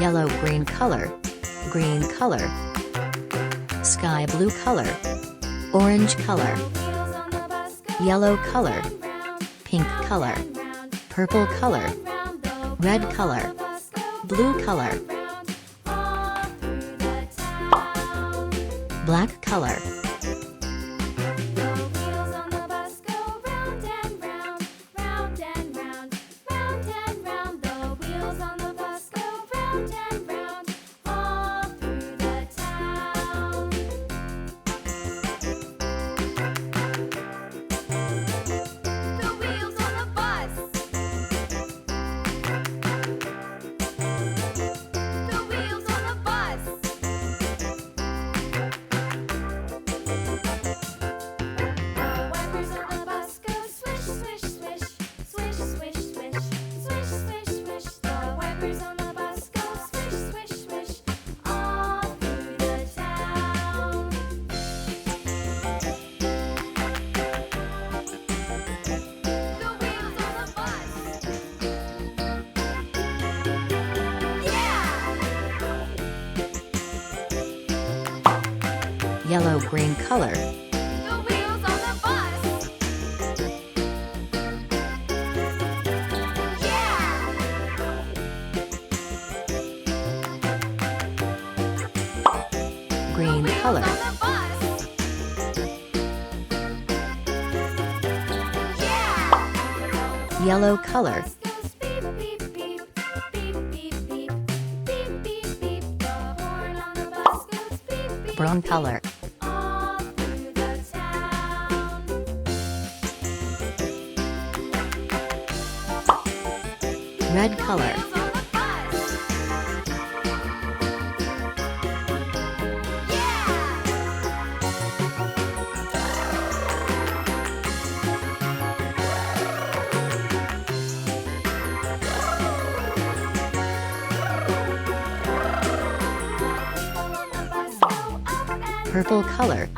yellow-green color, green color, sky blue color, orange color, yellow color, pink color, purple color, red color, blue color, black color. Yellow-green color, The wheels on the bus. Yeah! green color, On the bus. Yeah! yellow color, Bus goes beep, beep, beep, beep, beep, beep, beep, beep, beep. The horn on the bus goes beep, beep, brown color, all through the town. red color, Wheels on the bus. purple color,